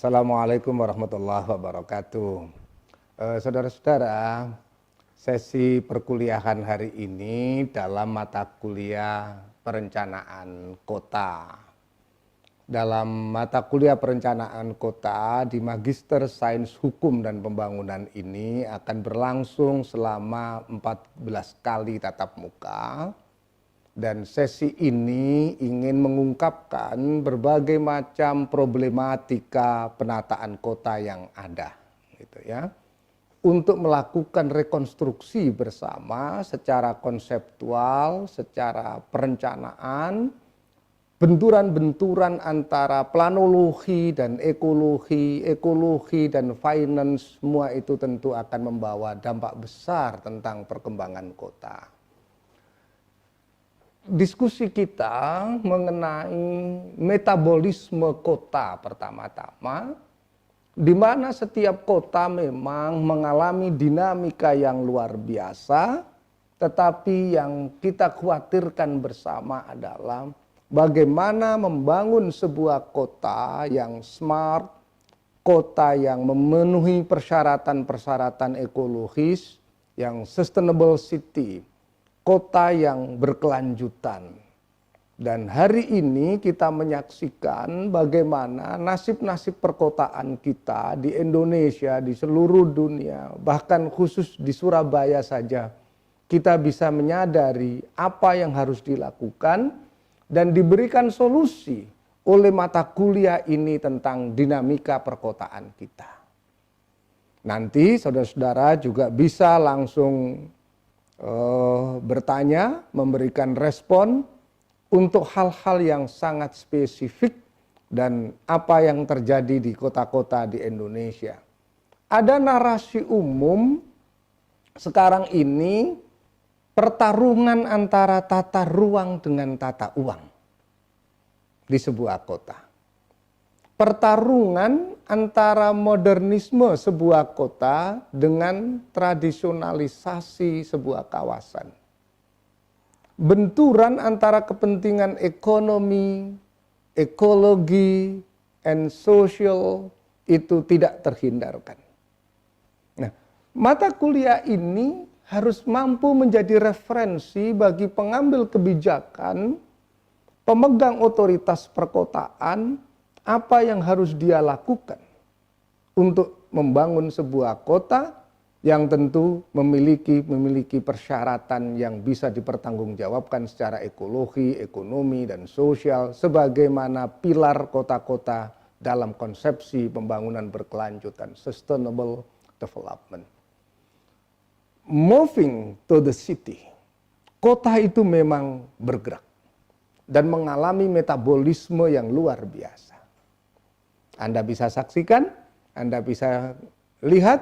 Assalamualaikum warahmatullahi wabarakatuh. Saudara-saudara, sesi perkuliahan hari ini dalam mata kuliah perencanaan kota. Dalam mata kuliah perencanaan kota di Magister Sains Hukum dan Pembangunan ini akan berlangsung selama 14 kali tatap muka. Dan sesi ini ingin mengungkapkan berbagai macam problematika penataan kota yang ada, gitu ya. Untuk melakukan rekonstruksi bersama secara konseptual, secara perencanaan, benturan-benturan antara planologi dan ekologi, ekologi dan finance, semua itu tentu akan membawa dampak besar tentang perkembangan kota. Diskusi kita mengenai metabolisme kota pertama-tama, di mana setiap kota memang mengalami dinamika yang luar biasa, tetapi yang kita khawatirkan bersama adalah bagaimana membangun sebuah kota yang smart, kota yang memenuhi persyaratan-persyaratan ekologis, yang sustainable city, kota yang berkelanjutan. Dan hari ini kita menyaksikan bagaimana nasib-nasib perkotaan kita di Indonesia, di seluruh dunia, bahkan khusus di Surabaya saja, kita bisa menyadari apa yang harus dilakukan dan diberikan solusi oleh mata kuliah ini tentang dinamika perkotaan kita. Nanti saudara-saudara juga bisa langsung bertanya, memberikan respon untuk hal-hal yang sangat spesifik dan apa yang terjadi di kota-kota di Indonesia. Ada narasi umum sekarang ini pertarungan antara tata ruang dengan tata uang di sebuah kota. Pertarungan antara modernisme sebuah kota dengan tradisionalisasi sebuah kawasan. Benturan antara kepentingan ekonomi, ekologi, and social itu tidak terhindarkan. Nah, mata kuliah ini harus mampu menjadi referensi bagi pengambil kebijakan, pemegang otoritas perkotaan, apa yang harus dia lakukan untuk membangun sebuah kota yang tentu memiliki persyaratan yang bisa dipertanggungjawabkan secara ekologi, ekonomi, dan sosial sebagaimana pilar kota-kota dalam konsepsi pembangunan berkelanjutan, sustainable development. Moving to the city, kota itu memang bergerak dan mengalami metabolisme yang luar biasa. Anda bisa saksikan, Anda bisa lihat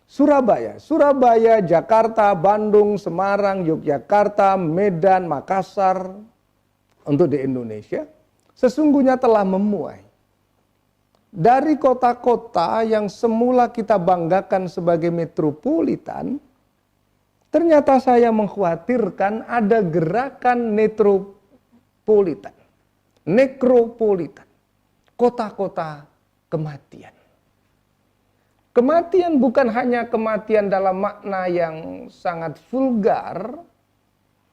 Surabaya, Jakarta, Bandung, Semarang, Yogyakarta, Medan, Makassar untuk di Indonesia sesungguhnya telah memuai. Dari kota-kota yang semula kita banggakan sebagai metropolitan, ternyata saya mengkhawatirkan ada gerakan nekropolitan, kota-kota kematian. Kematian bukan hanya kematian dalam makna yang sangat vulgar,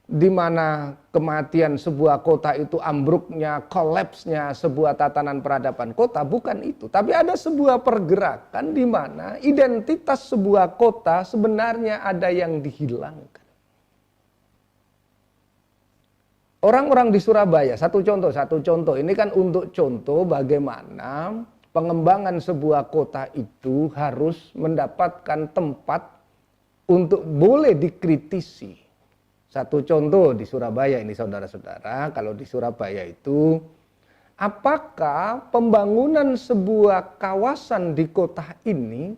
di mana kematian sebuah kota itu ambruknya, kolapsnya sebuah tatanan peradaban kota, bukan itu. Tapi ada sebuah pergerakan di mana identitas sebuah kota sebenarnya ada yang dihilangkan. Orang-orang di Surabaya, satu contoh, ini kan untuk contoh bagaimana pengembangan sebuah kota itu harus mendapatkan tempat untuk boleh dikritisi. Satu contoh di Surabaya ini saudara-saudara, kalau di Surabaya itu, apakah pembangunan sebuah kawasan di kota ini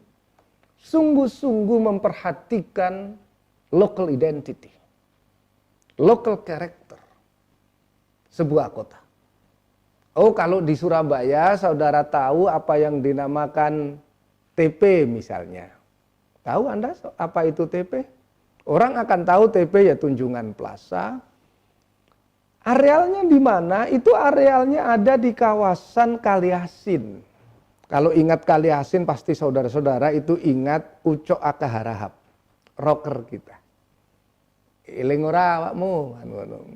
sungguh-sungguh memperhatikan local identity, local character sebuah kota. Oh, kalau di Surabaya saudara tahu apa yang dinamakan TP misalnya. Tahu Anda apa itu TP? Orang akan tahu TP ya Tunjungan Plaza. Arealnya di mana? Itu arealnya ada di kawasan Kaliasin. Kalau ingat Kali Asin pasti saudara-saudara itu ingat Ucok Akaharahap, rocker kita. Eling ora awakmu.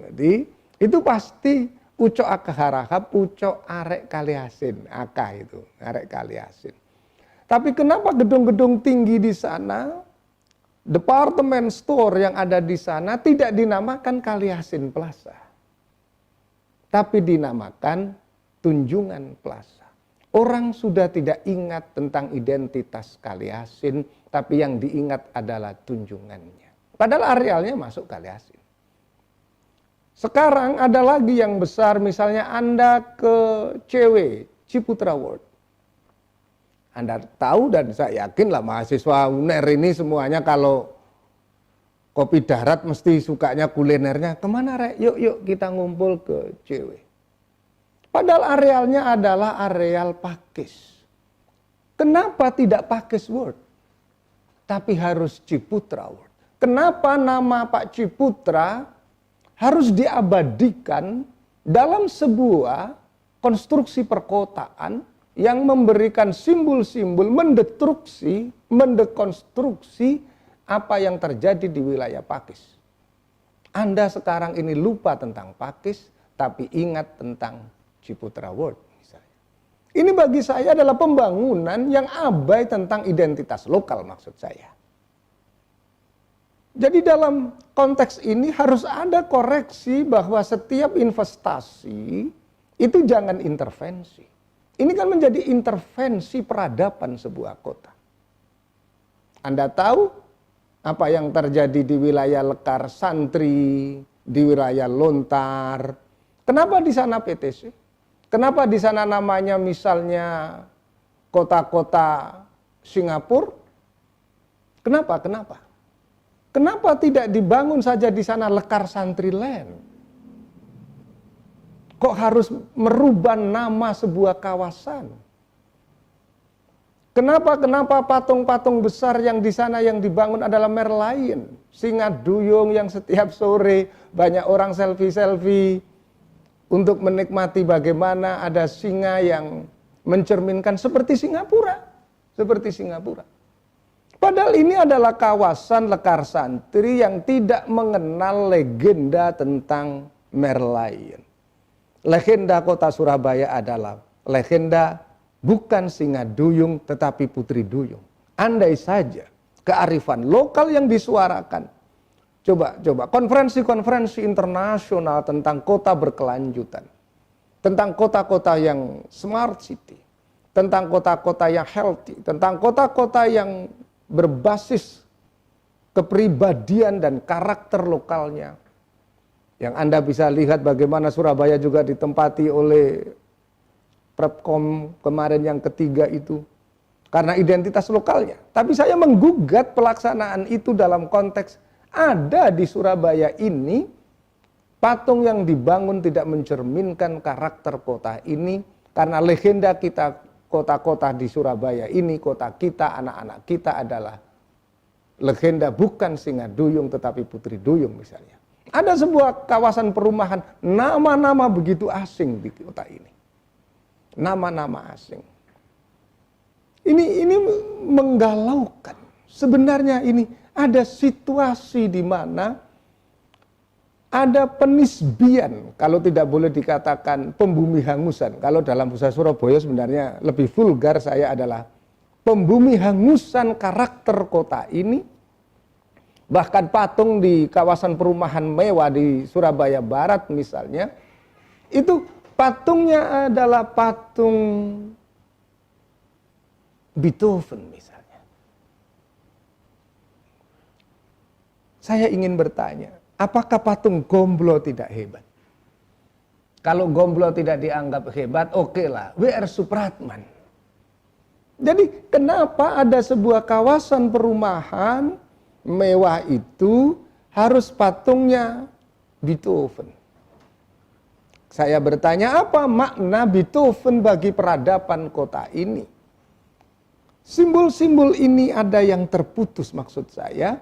Jadi itu pasti Ucok Akaharahap, Ucok arek Kali Asin, Aka itu, arek Kali Asin. Tapi kenapa gedung-gedung tinggi di sana, department store yang ada di sana tidak dinamakan Kali Asin Plaza, tapi dinamakan Tunjungan Plaza. Orang sudah tidak ingat tentang identitas Kali Asin, tapi yang diingat adalah tunjungannya. Padahal arealnya masuk Kali Asin. Sekarang ada lagi yang besar, misalnya Anda ke CW, Ciputra World. Anda tahu dan saya yakin lah mahasiswa UNER ini semuanya kalau kopi darat mesti sukanya kulinernya. Kemana rek? Yuk kita ngumpul ke CW. Padahal arealnya adalah areal Pakis. Kenapa tidak Pakis World? Tapi harus Ciputra World. Kenapa nama Pak Ciputra harus diabadikan dalam sebuah konstruksi perkotaan yang memberikan simbol-simbol, mendekonstruksi apa yang terjadi di wilayah Pakis. Anda sekarang ini lupa tentang Pakis, tapi ingat tentang Ciputra World misalnya. Ini bagi saya adalah pembangunan yang abai tentang identitas lokal maksud saya. Jadi dalam konteks ini harus ada koreksi bahwa setiap investasi itu jangan intervensi. Ini kan menjadi intervensi peradaban sebuah kota. Anda tahu apa yang terjadi di wilayah Lekar Santri, di wilayah Lontar. Kenapa di sana PTC? Kenapa di sana namanya misalnya kota-kota Singapura? Kenapa? Kenapa tidak dibangun saja di sana Lekar Santri Land? Kok harus merubah nama sebuah kawasan? Kenapa patung-patung besar yang di sana yang dibangun adalah Merlion, Singa Duyung yang setiap sore banyak orang selfie-selfie untuk menikmati bagaimana ada singa yang mencerminkan seperti Singapura. Padahal ini adalah kawasan Lekar Santri yang tidak mengenal legenda tentang Merlion. Legenda kota Surabaya adalah legenda bukan Singa Duyung tetapi Putri Duyung. Andai saja kearifan lokal yang disuarakan. Coba konferensi-konferensi internasional tentang kota berkelanjutan. Tentang kota-kota yang smart city. Tentang kota-kota yang healthy. Tentang kota-kota yang berbasis kepribadian dan karakter lokalnya. Yang Anda bisa lihat bagaimana Surabaya juga ditempati oleh Prepkom kemarin yang ketiga itu. Karena identitas lokalnya. Tapi saya menggugat pelaksanaan itu dalam konteks ada di Surabaya ini patung yang dibangun tidak mencerminkan karakter kota ini. Karena legenda kita kota-kota di Surabaya ini, kota kita, anak-anak kita adalah legenda bukan Singa Duyung tetapi Putri Duyung misalnya. Ada sebuah kawasan perumahan, nama-nama begitu asing di kota ini. Nama-nama asing. Ini menggalaukan. Sebenarnya ini ada situasi di mana ada penisbian, kalau tidak boleh dikatakan pembumi hangusan. Kalau dalam bahasa Surabaya sebenarnya lebih vulgar saya adalah pembumi hangusan karakter kota ini. Bahkan patung di kawasan perumahan mewah di Surabaya Barat misalnya, itu patungnya adalah patung Beethoven misalnya. Saya ingin bertanya, apakah patung Gomblo tidak hebat? Kalau Gomblo tidak dianggap hebat, oke lah, W.R. Supratman. Jadi kenapa ada sebuah kawasan perumahan mewah itu harus patungnya Beethoven? Saya bertanya, apa makna Beethoven bagi peradaban kota ini? Simbol-simbol ini ada yang terputus maksud saya.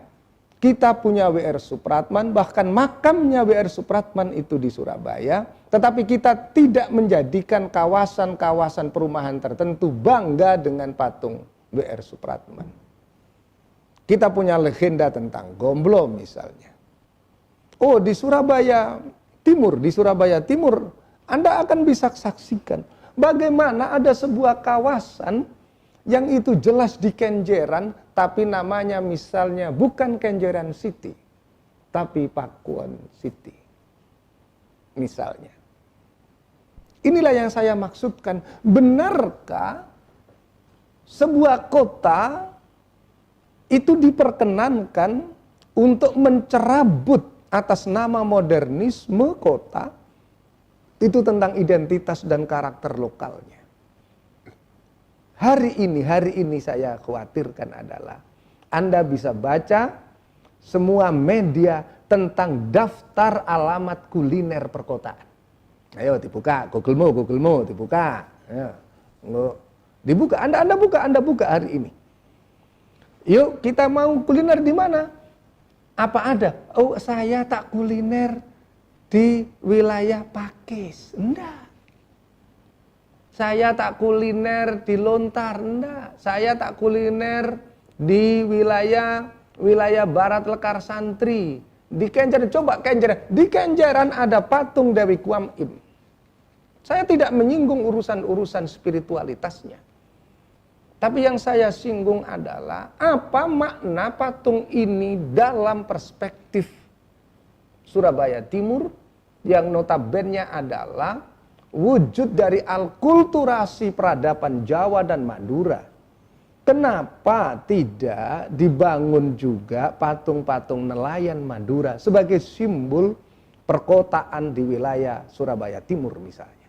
Kita punya W.R. Supratman, bahkan makamnya W.R. Supratman itu di Surabaya, tetapi kita tidak menjadikan kawasan-kawasan perumahan tertentu bangga dengan patung W.R. Supratman. Kita punya legenda tentang Gomblo misalnya. Oh, di Surabaya Timur, Anda akan bisa saksikan bagaimana ada sebuah kawasan yang itu jelas di Kenjeran, tapi namanya misalnya bukan Kenjeran City, tapi Pakuan City. Misalnya. Inilah yang saya maksudkan. Benarkah sebuah kota itu diperkenankan untuk mencerabut atas nama modernisme kota? Itu tentang identitas dan karakter lokalnya. Hari ini saya khawatirkan adalah Anda bisa baca semua media tentang daftar alamat kuliner perkotaan. Ayo dibuka, Google-mu, dibuka. Ya. Dibuka, Anda buka hari ini. Yuk kita mau kuliner di mana? Apa ada? Oh, saya tak kuliner di wilayah Pakis. Enggak. Saya tak kuliner di Lontar, enggak. Saya tak kuliner di wilayah Barat Lekar Santri. Di Kenjeran, coba Kenjeran. Di Kenjeran ada patung Dewi Kuam Im. Saya tidak menyinggung urusan-urusan spiritualitasnya. Tapi yang saya singgung adalah apa makna patung ini dalam perspektif Surabaya Timur yang notabene adalah wujud dari alkulturasi peradaban Jawa dan Madura. Kenapa tidak dibangun juga patung-patung nelayan Madura sebagai simbol perkotaan di wilayah Surabaya Timur misalnya?